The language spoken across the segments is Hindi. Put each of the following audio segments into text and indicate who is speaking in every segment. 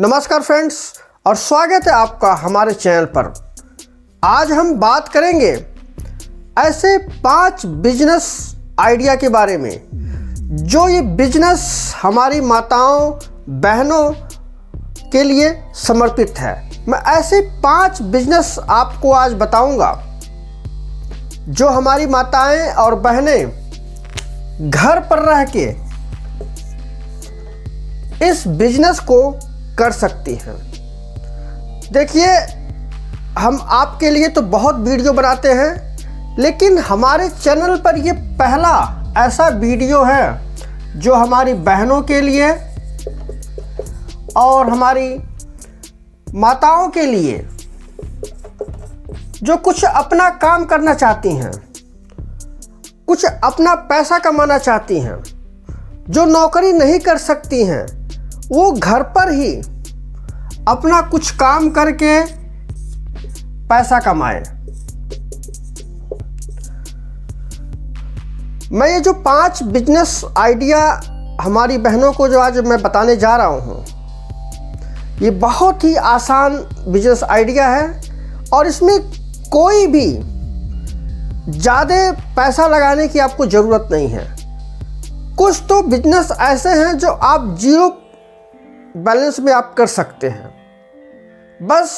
Speaker 1: नमस्कार फ्रेंड्स और स्वागत है आपका हमारे चैनल पर। आज हम बात करेंगे ऐसे 5 बिजनेस आइडिया के बारे में जो ये बिजनेस हमारी माताओं बहनों के लिए समर्पित है। मैं ऐसे 5 बिजनेस आपको आज बताऊंगा जो हमारी माताएं और बहनें घर पर रह के इस बिजनेस को कर सकती हैं। देखिए, हम आपके लिए तो बहुत वीडियो बनाते हैं, लेकिन हमारे चैनल पर ये पहला ऐसा वीडियो है जो हमारी बहनों के लिए और हमारी माताओं के लिए जो कुछ अपना काम करना चाहती हैं, कुछ अपना पैसा कमाना चाहती हैं, जो नौकरी नहीं कर सकती हैं, वो घर पर ही अपना कुछ काम करके पैसा कमाए। मैं ये जो 5 बिजनेस आइडिया हमारी बहनों को जो आज मैं बताने जा रहा हूँ, ये बहुत ही आसान बिजनेस आइडिया है और इसमें कोई भी ज़्यादा पैसा लगाने की आपको ज़रूरत नहीं है। कुछ तो बिजनेस ऐसे हैं जो आप जीरो बैलेंस में आप कर सकते हैं। बस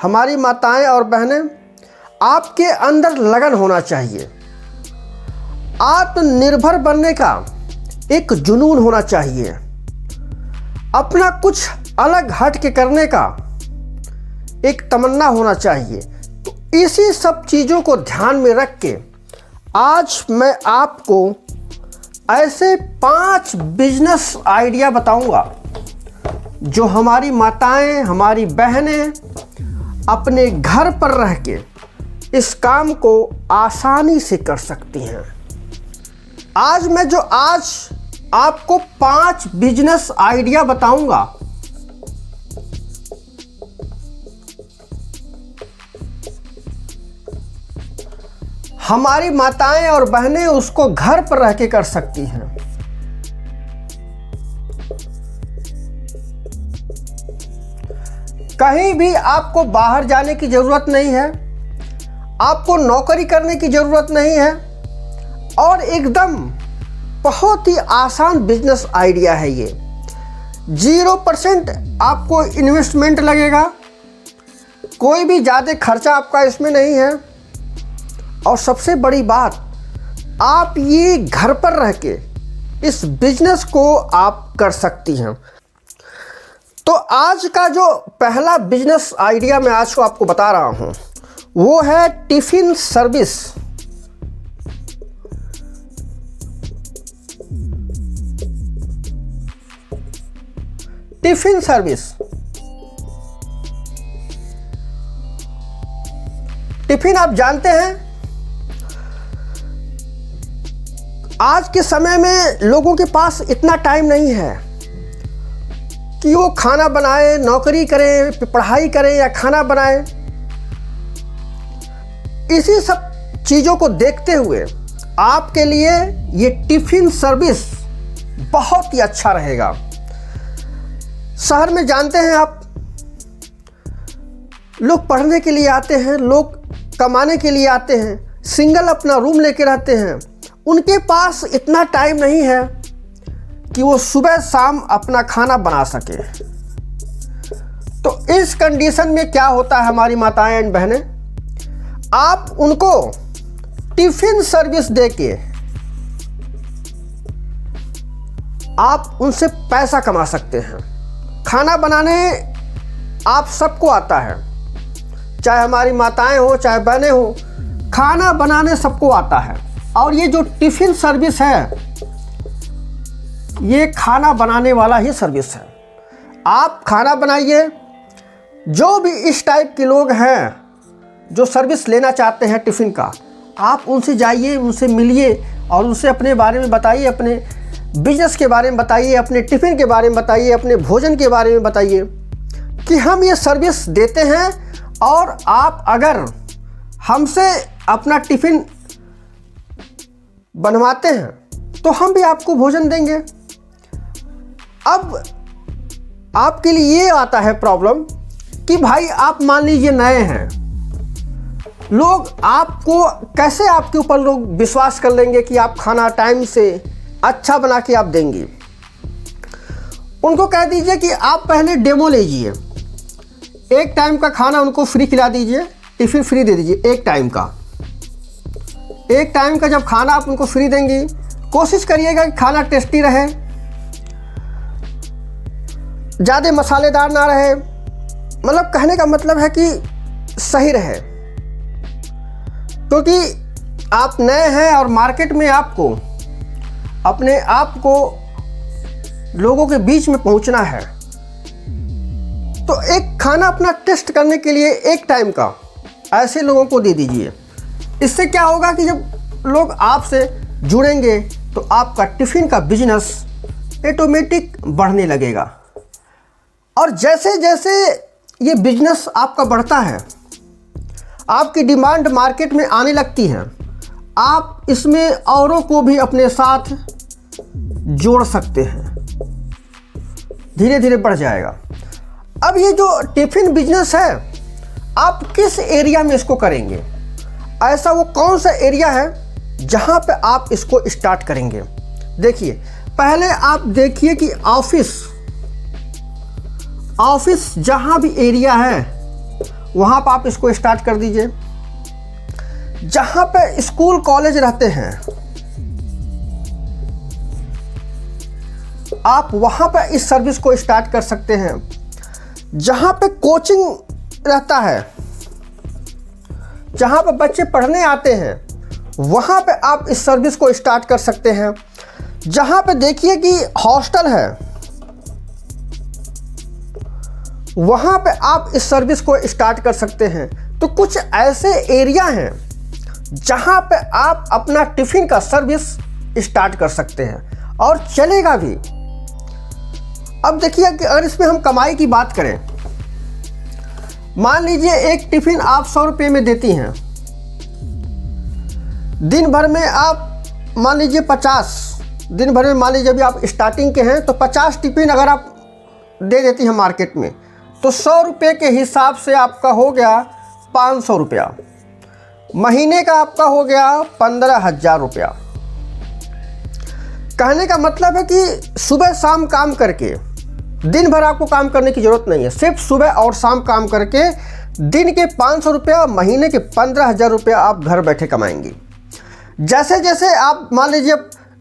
Speaker 1: हमारी माताएं और बहनें, आपके अंदर लगन होना चाहिए, आत्मनिर्भर बनने का एक जुनून होना चाहिए, अपना कुछ अलग हट के करने का एक तमन्ना होना चाहिए। तो इसी सब चीज़ों को ध्यान में रख के आज मैं आपको ऐसे 5 बिजनेस आइडिया बताऊंगा जो हमारी माताएं, हमारी बहनें अपने घर पर रह के इस काम को आसानी से कर सकती हैं। आज मैं जो आपको 5 बिजनेस आइडिया बताऊंगा, हमारी माताएं और बहनें उसको घर पर रह के कर सकती हैं। कहीं भी आपको बाहर जाने की ज़रूरत नहीं है, आपको नौकरी करने की ज़रूरत नहीं है और एकदम बहुत ही आसान बिजनेस आइडिया है ये। 0% आपको इन्वेस्टमेंट लगेगा, कोई भी ज़्यादा खर्चा आपका इसमें नहीं है और सबसे बड़ी बात, आप ये घर पर रह के इस बिजनेस को आप कर सकती हैं। तो आज का जो पहला बिजनेस आइडिया मैं आज को आपको बता रहा हूं, वो है tiffin service. Tiffin service, tiffin आप जानते हैं, आज के समय में लोगों के पास इतना टाइम नहीं है कि वो खाना बनाए, नौकरी करें, पढ़ाई करें या खाना बनाए। इसी सब चीज़ों को देखते हुए आपके लिए ये टिफ़िन सर्विस बहुत ही अच्छा रहेगा। शहर में जानते हैं आप, लोग पढ़ने के लिए आते हैं, लोग कमाने के लिए आते हैं, सिंगल अपना रूम लेके रहते हैं, उनके पास इतना टाइम नहीं है कि वो सुबह शाम अपना खाना बना सके। तो इस कंडीशन में क्या होता है, हमारी माताएं एंड बहनें, आप उनको टिफ़िन सर्विस देके आप उनसे पैसा कमा सकते हैं। खाना बनाने आप सबको आता है, चाहे हमारी माताएं हो चाहे बहनें हो, खाना बनाने सबको आता है। और ये जो टिफ़िन सर्विस है, ये खाना बनाने वाला ही सर्विस है। आप खाना बनाइए, जो भी इस टाइप के लोग हैं जो सर्विस लेना चाहते हैं टिफ़िन का, आप उनसे जाइए, उनसे मिलिए और उनसे अपने बारे में बताइए, अपने बिजनेस के बारे में बताइए, अपने टिफ़िन के बारे में बताइए, अपने भोजन के बारे में बताइए कि हम ये सर्विस देते हैं और आप अगर हमसे अपना टिफ़िन बनवाते हैं तो हम भी आपको भोजन देंगे। अब आपके लिए ये आता है प्रॉब्लम कि भाई आप मान लीजिए नए हैं, लोग आपको कैसे, आपके ऊपर लोग विश्वास कर लेंगे कि आप खाना टाइम से अच्छा बना के आप देंगे। उनको कह दीजिए कि आप पहले डेमो लीजिए, एक टाइम का खाना उनको फ्री खिला दीजिए, टिफ़िन फ्री दे दीजिए एक टाइम का। एक टाइम का जब खाना आप उनको फ्री देंगी, कोशिश करिएगा कि खाना टेस्टी रहे, ज़्यादा मसालेदार ना रहे, मतलब कहने का मतलब है कि सही रहे। क्योंकि आप नए हैं और मार्केट में आपको अपने आप को लोगों के बीच में पहुंचना है, तो एक खाना अपना टेस्ट करने के लिए एक टाइम का ऐसे लोगों को दे दीजिए। इससे क्या होगा कि जब लोग आपसे जुड़ेंगे तो आपका टिफ़िन का बिजनेस ऑटोमेटिक बढ़ने लगेगा। और जैसे जैसे ये बिजनेस आपका बढ़ता है, आपकी डिमांड मार्केट में आने लगती है, आप इसमें औरों को भी अपने साथ जोड़ सकते हैं, धीरे धीरे बढ़ जाएगा। अब ये जो टिफ़िन बिजनेस है, आप किस एरिया में इसको करेंगे, ऐसा वो कौन सा एरिया है जहां पे आप इसको स्टार्ट करेंगे। देखिए, पहले आप देखिए कि ऑफिस जहां भी एरिया है वहां पर आप इसको स्टार्ट कर दीजिए। जहां पे स्कूल कॉलेज रहते हैं, आप वहां पे इस सर्विस को स्टार्ट कर सकते हैं। जहां पे कोचिंग रहता है, जहां पे बच्चे पढ़ने आते हैं, वहां पे आप इस सर्विस को स्टार्ट कर सकते हैं। जहां पे देखिए कि हॉस्टल है, वहां पे आप इस सर्विस को स्टार्ट कर सकते हैं। तो कुछ ऐसे एरिया हैं जहां पे आप अपना टिफ़िन का सर्विस स्टार्ट कर सकते हैं और चलेगा भी। अब देखिए कि अगर इसमें हम कमाई की बात करें, मान लीजिए एक टिफ़िन आप 100 रुपये में देती हैं, दिन भर में आप मान लीजिए 50, दिन भर में मान लीजिए अभी आप स्टार्टिंग के हैं तो 50 टिफ़िन अगर आप दे देती हैं मार्केट में, तो 100 रुपये के हिसाब से आपका हो गया 500 रुपया, महीने का आपका हो गया 15,000 रुपया। कहने का मतलब है कि सुबह शाम काम करके, दिन भर आपको काम करने की ज़रूरत नहीं है, सिर्फ सुबह और शाम काम करके दिन के 500 रुपया, महीने के 15,000 रुपया आप घर बैठे कमाएंगी। जैसे जैसे आप मान लीजिए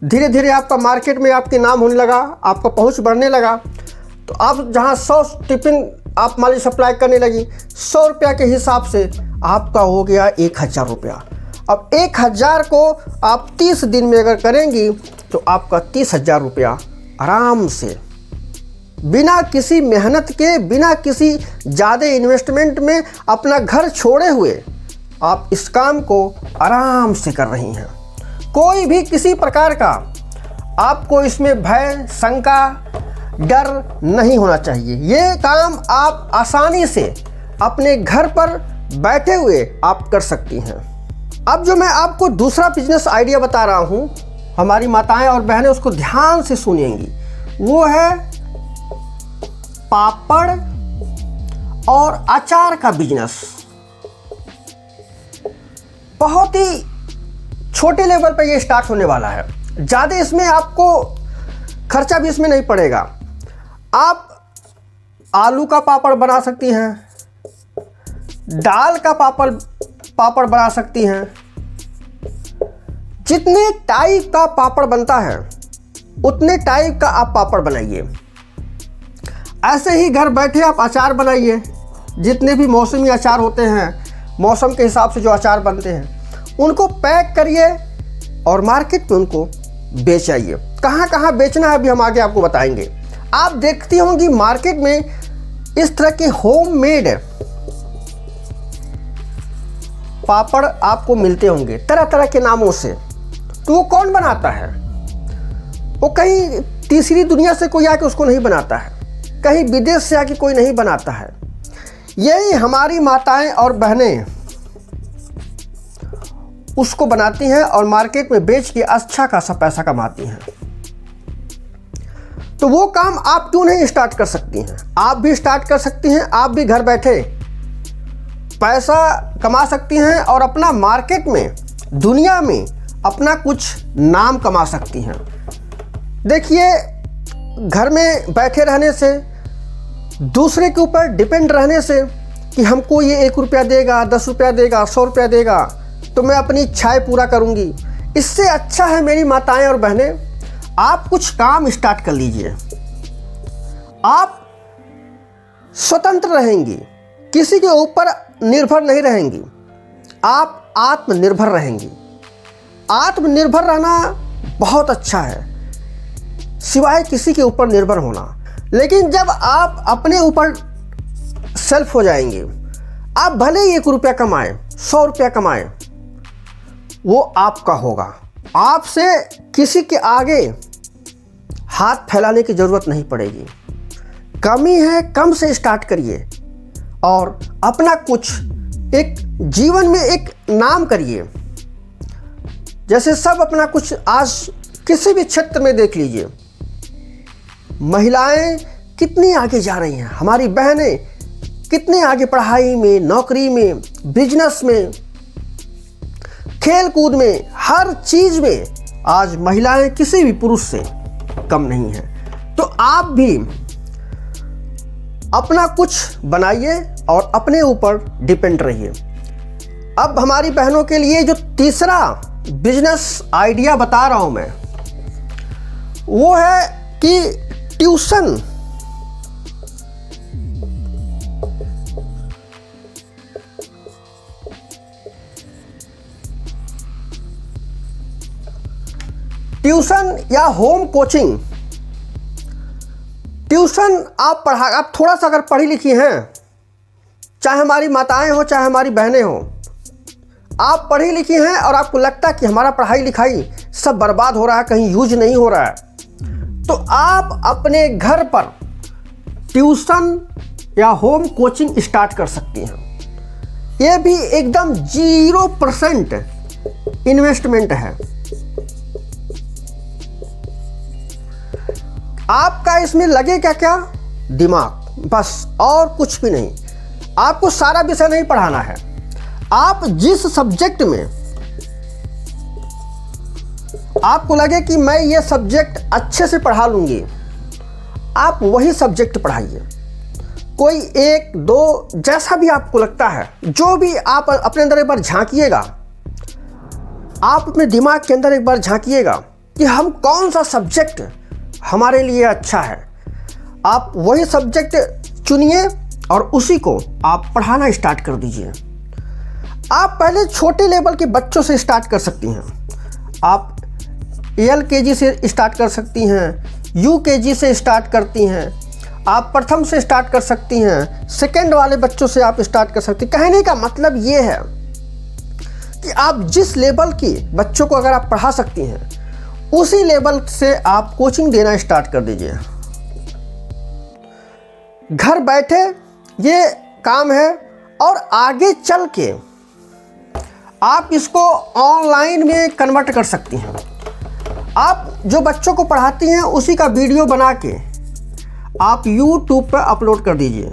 Speaker 1: धीरे धीरे आपका मार्केट में आपके नाम होने लगा, आपका पहुंच बढ़ने लगा, तो आप जहां 100 टिफ़िन आप मान लीजिए सप्लाई करने लगी, 100 रुपया के हिसाब से आपका हो गया 1,000 रुपया। अब 1,000 को आप 30 दिन में अगर करेंगी तो आपका 30,000 रुपया आराम से, बिना किसी मेहनत के, बिना किसी ज़्यादा इन्वेस्टमेंट में, अपना घर छोड़े हुए आप इस काम को आराम से कर रही हैं। कोई भी किसी प्रकार का आपको इसमें भय, शंका, डर नहीं होना चाहिए। ये काम आप आसानी से अपने घर पर बैठे हुए आप कर सकती हैं। अब जो मैं आपको दूसरा बिजनेस आइडिया बता रहा हूँ, हमारी माताएं और बहनें उसको ध्यान से सुनेंगी, वो है पापड़ और अचार का बिजनेस। बहुत ही छोटे लेवल पर ये स्टार्ट होने वाला है, ज़्यादा इसमें आपको खर्चा भी इसमें नहीं पड़ेगा। आप आलू का पापड़ बना सकती हैं, दाल का पापड़ बना सकती हैं। जितने टाइप का पापड़ बनता है उतने टाइप का आप पापड़ बनाइए। ऐसे ही घर बैठे आप अचार बनाइए, जितने भी मौसमी अचार होते हैं, मौसम के हिसाब से जो अचार बनते हैं, उनको पैक करिए और मार्केट में उनको बेचाइए। कहाँ कहाँ बेचना है अभी हम आगे आपको बताएंगे। आप देखती होंगी मार्केट में इस तरह के होममेड पापड़ आपको मिलते होंगे तरह तरह के नामों से। तो वो कौन बनाता है? वो कहीं तीसरी दुनिया से कोई आके उसको नहीं बनाता है, कहीं विदेश से आके कोई नहीं बनाता है। यही हमारी माताएं और बहनें उसको बनाती हैं और मार्केट में बेच के अच्छा खासा पैसा कमाती हैं। तो वो काम आप क्यों नहीं स्टार्ट कर सकती हैं? आप भी स्टार्ट कर सकती हैं। आप भी घर बैठे पैसा कमा सकती हैं और अपना मार्केट में, दुनिया में अपना कुछ नाम कमा सकती हैं। देखिए, घर में बैठे रहने से, दूसरे के ऊपर डिपेंड रहने से कि हमको ये 1 रुपया देगा, 10 रुपया देगा, 100 रुपया देगा तो मैं अपनी इच्छाएं पूरा करूँगी, इससे अच्छा है मेरी माताएं और बहनें, आप कुछ काम स्टार्ट कर लीजिए। आप स्वतंत्र रहेंगी, किसी के ऊपर निर्भर नहीं रहेंगी, आप आत्मनिर्भर रहेंगी। आत्मनिर्भर रहना बहुत अच्छा है, सिवाय किसी के ऊपर निर्भर होना। लेकिन जब आप अपने ऊपर सेल्फ हो जाएंगे, आप भले ही 1 रुपया कमाएं, 100 रुपया कमाएं, वो आपका होगा। आपसे किसी के आगे हाथ फैलाने की ज़रूरत नहीं पड़ेगी। कमी है, कम से स्टार्ट करिए और अपना कुछ एक जीवन में एक नाम करिए। जैसे सब अपना कुछ, आज किसी भी क्षेत्र में देख लीजिए, महिलाएं कितनी आगे जा रही हैं, हमारी बहनें कितनी आगे, पढ़ाई में, नौकरी में, बिजनेस में, खेल कूद में, हर चीज़ में आज महिलाएं किसी भी पुरुष से कम नहीं हैं। तो आप भी अपना कुछ बनाइए और अपने ऊपर डिपेंड रहिए। अब हमारी बहनों के लिए जो तीसरा बिजनेस आइडिया बता रहा हूं मैं, वो है कि ट्यूशन। ट्यूशन या होम कोचिंग। ट्यूशन आप थोड़ा सा अगर पढ़ी लिखी हैं, चाहे हमारी माताएं हो चाहे हमारी बहनें हो, आप पढ़ी लिखी हैं और आपको लगता है कि हमारा पढ़ाई लिखाई सब बर्बाद हो रहा है, कहीं यूज नहीं हो रहा है, तो आप अपने घर पर ट्यूशन या होम कोचिंग स्टार्ट कर सकती हैं। ये भी एकदम 0% इन्वेस्टमेंट है। आपका इसमें लगे क्या दिमाग, बस, और कुछ भी नहीं। आपको सारा विषय नहीं पढ़ाना है। आप जिस सब्जेक्ट में आपको लगे कि मैं ये सब्जेक्ट अच्छे से पढ़ा लूँगी, आप वही सब्जेक्ट पढ़ाइए। कोई 1, 2 जैसा भी आपको लगता है, जो भी आप अपने अंदर एक बार झांकिएगा, आप अपने दिमाग के अंदर एक बार झांकिएगा कि हम कौन सा सब्जेक्ट हमारे लिए अच्छा है। आप वही सब्जेक्ट चुनिए और उसी को आप पढ़ाना स्टार्ट कर दीजिए। आप पहले छोटे लेवल के बच्चों से स्टार्ट कर सकती हैं। आप LKG से स्टार्ट कर सकती हैं, UKG से स्टार्ट करती हैं, आप प्रथम से स्टार्ट कर सकती हैं, सेकंड वाले बच्चों से आप स्टार्ट कर सकती हैं। कहने का मतलब ये है कि आप जिस लेवल के बच्चों को अगर आप पढ़ा सकती हैं, उसी लेवल से आप कोचिंग देना स्टार्ट कर दीजिए। घर बैठे ये काम है और आगे चल के आप इसको ऑनलाइन में कन्वर्ट कर सकती हैं। आप जो बच्चों को पढ़ाती हैं उसी का वीडियो बना के आप YouTube पर अपलोड कर दीजिए।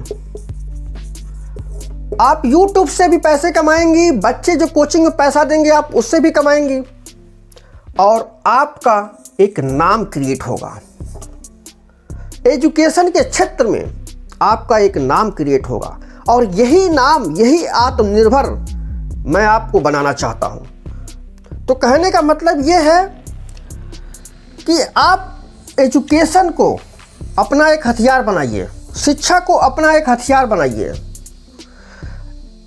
Speaker 1: आप YouTube से भी पैसे कमाएंगी, बच्चे जो कोचिंग में पैसा देंगे आप उससे भी कमाएंगी और आपका एक नाम क्रिएट होगा। एजुकेशन के क्षेत्र में आपका एक नाम क्रिएट होगा और यही नाम, यही आत्मनिर्भर मैं आपको बनाना चाहता हूं। तो कहने का मतलब यह है कि आप एजुकेशन को अपना एक हथियार बनाइए, शिक्षा को अपना एक हथियार बनाइए।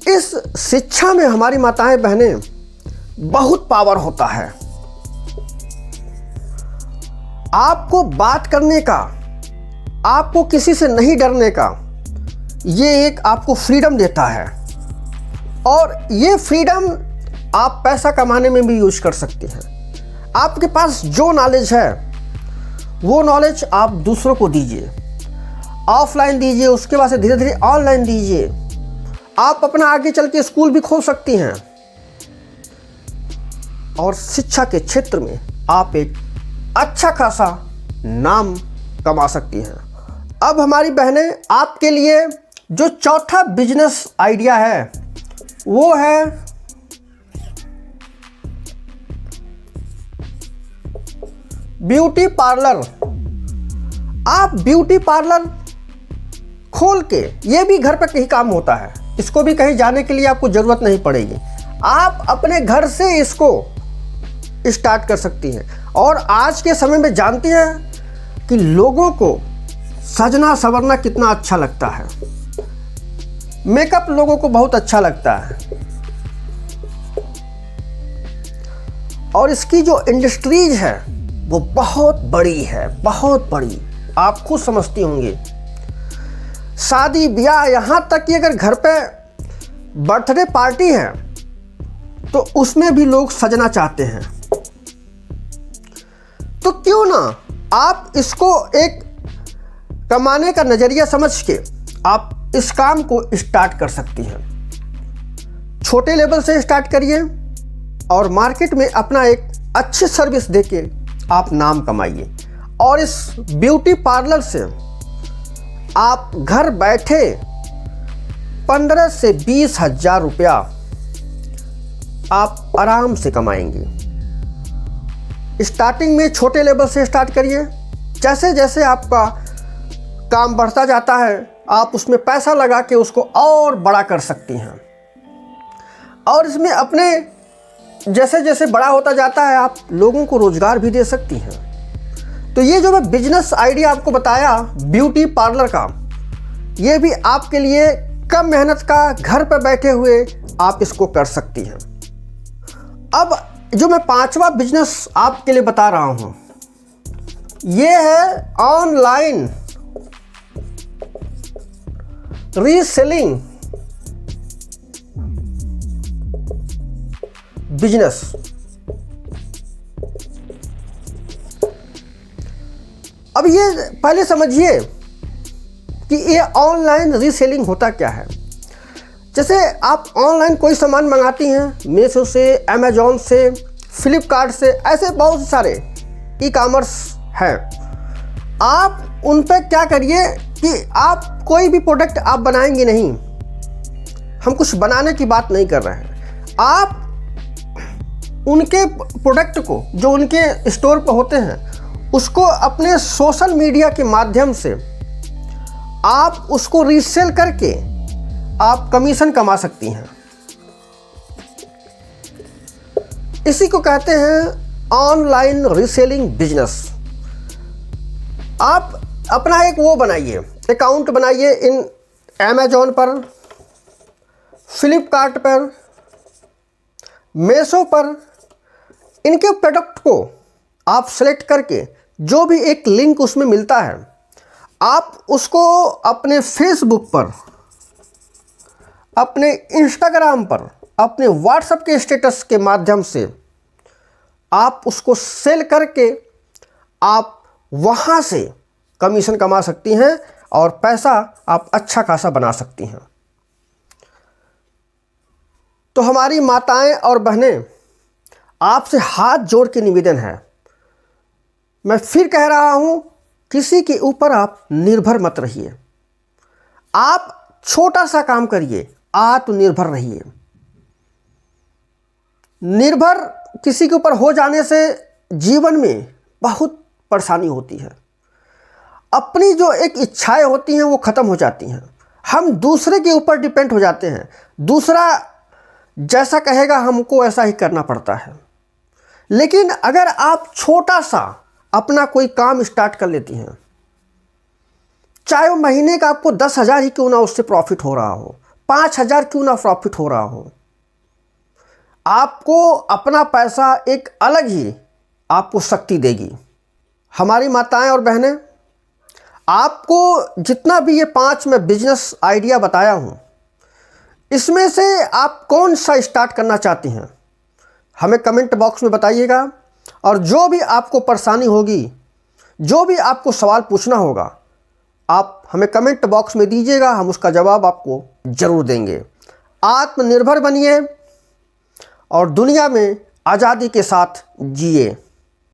Speaker 1: इस शिक्षा में हमारी माताएं बहनें बहुत पावर होता है। आपको बात करने का, आपको किसी से नहीं डरने का, ये एक आपको फ्रीडम देता है और ये फ्रीडम आप पैसा कमाने में भी यूज कर सकते हैं। आपके पास जो नॉलेज है वो नॉलेज आप दूसरों को दीजिए, ऑफलाइन दीजिए, उसके बाद से धीरे धीरे ऑनलाइन दीजिए। आप अपना आगे चल के स्कूल भी खोल सकती हैं और शिक्षा के क्षेत्र में आप एक अच्छा खासा नाम कमा सकती हैं। अब हमारी बहनें, आपके लिए जो चौथा बिजनेस आइडिया है वो है ब्यूटी पार्लर। आप ब्यूटी पार्लर खोल के, ये भी घर पर कहीं काम होता है, इसको भी कहीं जाने के लिए आपको ज़रूरत नहीं पड़ेगी। आप अपने घर से इसको स्टार्ट कर सकती हैं। और आज के समय में जानती हैं कि लोगों को सजना संवरना कितना अच्छा लगता है। मेकअप लोगों को बहुत अच्छा लगता है और इसकी जो इंडस्ट्रीज है वो बहुत बड़ी है, बहुत बड़ी। आप खुद समझती होंगी, शादी ब्याह, यहाँ तक कि अगर घर पे बर्थडे पार्टी है तो उसमें भी लोग सजना चाहते हैं। तो क्यों ना आप इसको एक कमाने का नज़रिया समझ के आप इस काम को स्टार्ट कर सकती हैं। छोटे लेवल से स्टार्ट करिए और मार्केट में अपना एक अच्छी सर्विस देके आप नाम कमाइए। और इस ब्यूटी पार्लर से आप घर बैठे 15 से 20 हज़ार रुपया आप आराम से कमाएंगे। स्टार्टिंग में छोटे लेवल से स्टार्ट करिए। जैसे जैसे आपका काम बढ़ता जाता है आप उसमें पैसा लगा के उसको और बड़ा कर सकती हैं। और इसमें अपने जैसे जैसे बड़ा होता जाता है आप लोगों को रोज़गार भी दे सकती हैं। तो ये जो मैं बिजनेस आइडिया आपको बताया ब्यूटी पार्लर का, ये भी आपके लिए कम मेहनत का, घर पर बैठे हुए आप इसको कर सकती हैं। अब जो मैं पांचवा बिजनेस आपके लिए बता रहा हूं, ये है ऑनलाइन रीसेलिंग बिजनेस। अब ये पहले समझिए कि ये ऑनलाइन रीसेलिंग होता क्या है। जैसे आप ऑनलाइन कोई सामान मंगाती हैं, मीशो से, अमेजॉन से, फ्लिपकार्ट से, ऐसे बहुत सारे ई कॉमर्स हैं। आप उन पर क्या करिए कि आप कोई भी प्रोडक्ट आप बनाएंगे नहीं, हम कुछ बनाने की बात नहीं कर रहे हैं। आप उनके प्रोडक्ट को जो उनके स्टोर पर होते हैं उसको अपने सोशल मीडिया के माध्यम से आप उसको रीसेल करके आप कमीशन कमा सकती हैं। इसी को कहते हैं ऑनलाइन रीसेलिंग बिजनेस। आप अपना एक वो बनाइए, अकाउंट बनाइए इन अमेजॉन पर, फ्लिपकार्ट पर, मीशो पर। इनके प्रोडक्ट को आप सेलेक्ट करके जो भी एक लिंक उसमें मिलता है आप उसको अपने फेसबुक पर, अपने इंस्टाग्राम पर, अपने व्हाट्सएप के स्टेटस के माध्यम से आप उसको सेल करके आप वहाँ से कमीशन कमा सकती हैं और पैसा आप अच्छा खासा बना सकती हैं। तो हमारी माताएं और बहनें, आपसे हाथ जोड़ के निवेदन है, मैं फिर कह रहा हूं, किसी के ऊपर आप निर्भर मत रहिए। आप छोटा सा काम करिए, आत्मनिर्भर रहिए। निर्भर किसी के ऊपर हो जाने से जीवन में बहुत परेशानी होती है। अपनी जो एक इच्छाएं होती हैं वो ख़त्म हो जाती हैं। हम दूसरे के ऊपर डिपेंड हो जाते हैं, दूसरा जैसा कहेगा हमको ऐसा ही करना पड़ता है। लेकिन अगर आप छोटा सा अपना कोई काम स्टार्ट कर लेती हैं, चाहे वो महीने का आपको 10,000 ही क्यों ना उससे प्रॉफिट हो रहा हो, 5,000 क्यों ना प्रॉफिट हो रहा हो, आपको अपना पैसा एक अलग ही आपको शक्ति देगी। हमारी माताएं और बहनें, आपको जितना भी ये 5 मैं बिजनेस आइडिया बताया हूँ, इसमें से आप कौन सा स्टार्ट करना चाहती हैं हमें कमेंट बॉक्स में बताइएगा। और जो भी आपको परेशानी होगी, जो भी आपको सवाल पूछना होगा, आप हमें कमेंट बॉक्स में दीजिएगा, हम उसका जवाब आपको ज़रूर देंगे। आत्मनिर्भर बनिए और दुनिया में आज़ादी के साथ जिए।